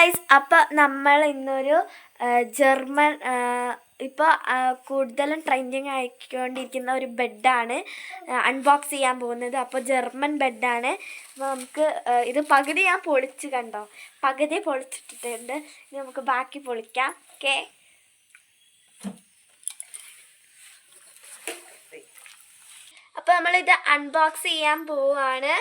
Guys, അപ്പോൾ നമ്മൾ ഇന്നൊരു ജർമ്മൻ ഇപ്പോൾ കൂടുതലും ട്രെൻഡിങ് ആയിക്കൊണ്ടിരിക്കുന്ന ഒരു ബെഡാണ് അൺബോക്സ് ചെയ്യാൻ പോകുന്നത്. അപ്പോൾ ജർമ്മൻ ബെഡാണ്. അപ്പോൾ നമുക്ക് ഇത് പകുതി ഞാൻ പൊളിച്ച് കണ്ടോ, പകുതി പൊളിച്ചിട്ടിട്ടുണ്ട്. ഇനി നമുക്ക് ബാക്കി പൊളിക്കാം. ഓക്കെ, അപ്പോൾ നമ്മളിത് അൺബോക്സ് ചെയ്യാൻ പോവുകയാണ്.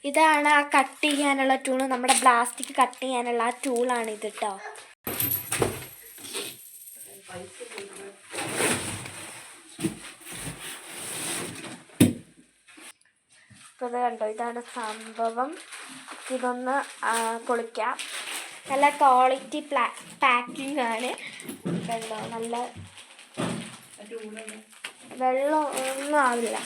ഇതാണ് ആ കട്ട് ചെയ്യാനുള്ള ടൂള്, നമ്മുടെ പ്ലാസ്റ്റിക് കട്ട് ചെയ്യാനുള്ള ആ ടൂളാണ് ഇത് കേട്ടോ. അപ്പോൾ ഇത് കണ്ടോ, ഇതാണ് സംഭവം. ഇതൊന്ന് പൊളിക്കാം. നല്ല ക്വാളിറ്റി പാക്കിംഗ് ആണ് കണ്ടോ. നല്ല വെള്ളം ഒന്നും ആവില്ല.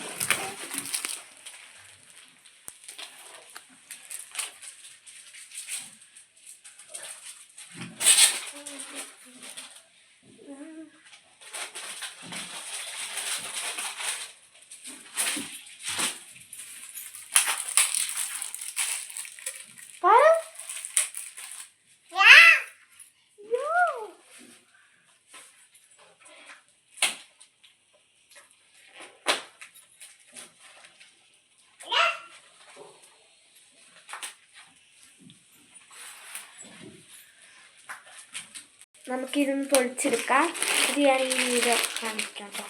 നമുക്കിതൊന്ന് പൊളിച്ചെടുക്കാം. ഇത് ഞാൻ ഈ വീഡിയോ കാണിക്കാം കേട്ടോ.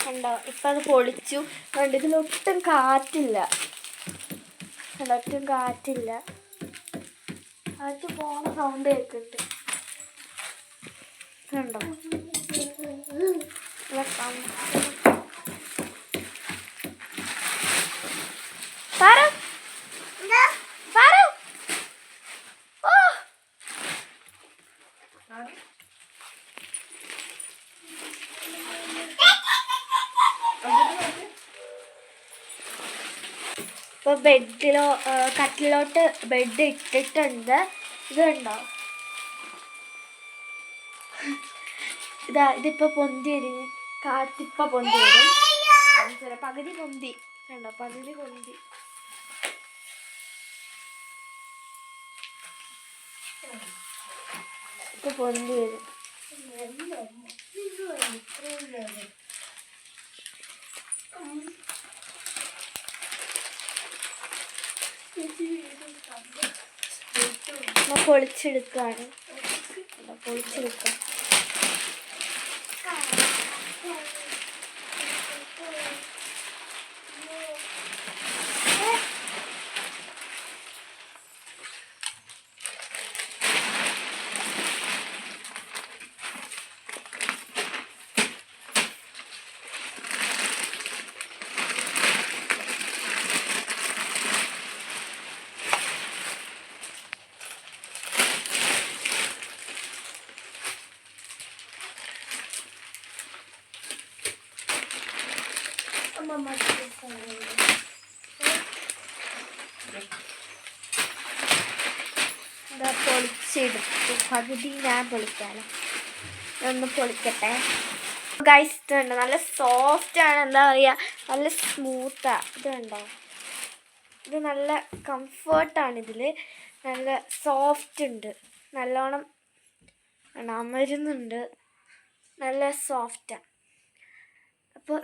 കണ്ടോ, ഇപ്പം അത് പൊളിച്ചു. കണ്ടോ, ഇതിലൊട്ടും കാറ്റില്ല. കണ്ടോ, ഒട്ടും കാറ്റില്ല. കാറ്റ് പോണ സൗണ്ട് കേൾക്കുന്നുണ്ട്. കണ്ടോ, ഇപ്പോൾ കട്ടിലോട്ട് ബെഡ് ഇട്ടിട്ടുണ്ട്. ഇത് കണ്ടോ, ഇതിപ്പോൾ പൊന്തി വരും. കാറ്റിപ്പോൾ പൊന്തി വരും. പകുതി പൊന്തി കണ്ടോ, പകുതി പൊന്തി. ഇപ്പോൾ പൊന്തി വരും. പൊളിച്ചെടുക്കുകയാണ്. പൊളിച്ചെടുക്കുക. പൊളിച്ചെടുത്തു. പകുതി ഞാൻ പൊളിക്കാലോ. ഒന്ന് പൊളിക്കട്ടെ. ഗൈസ്, ഇത് കണ്ടോ, നല്ല സോഫ്റ്റാണ്. എന്താ പറയുക, നല്ല സ്മൂത്താണ്. ഇത് കണ്ടോ, ഇത് നല്ല കംഫേർട്ടാണ്. ഇതിൽ നല്ല സോഫ്റ്റ് ഉണ്ട്. നല്ലോണം അമരുന്നുണ്ട്. നല്ല സോഫ്റ്റാണ്. അപ്പോൾ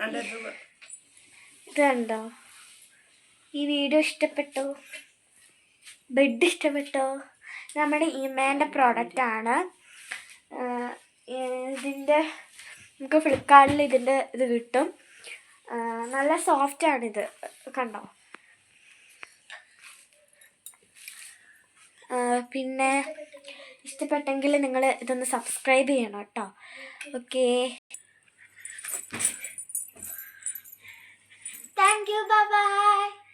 ഇത് കണ്ടോ, ഈ വീഡിയോ ഇഷ്ടപ്പെട്ടോ? ബെഡ് ഇഷ്ടപ്പെട്ടോ? നമ്മുടെ ഇമേൻ്റെ പ്രോഡക്റ്റാണ്. ഇതിൻ്റെ നമുക്ക് ഫ്ലിപ്കാർട്ടിൽ ഇതിൻ്റെ ഇത് കിട്ടും. നല്ല സോഫ്റ്റാണിത് കണ്ടോ. പിന്നെ ഇഷ്ടപ്പെട്ടെങ്കിൽ നിങ്ങൾ ഇതൊന്ന് സബ്സ്ക്രൈബ് ചെയ്യണം കേട്ടോ. Okay, thank you, bye bye.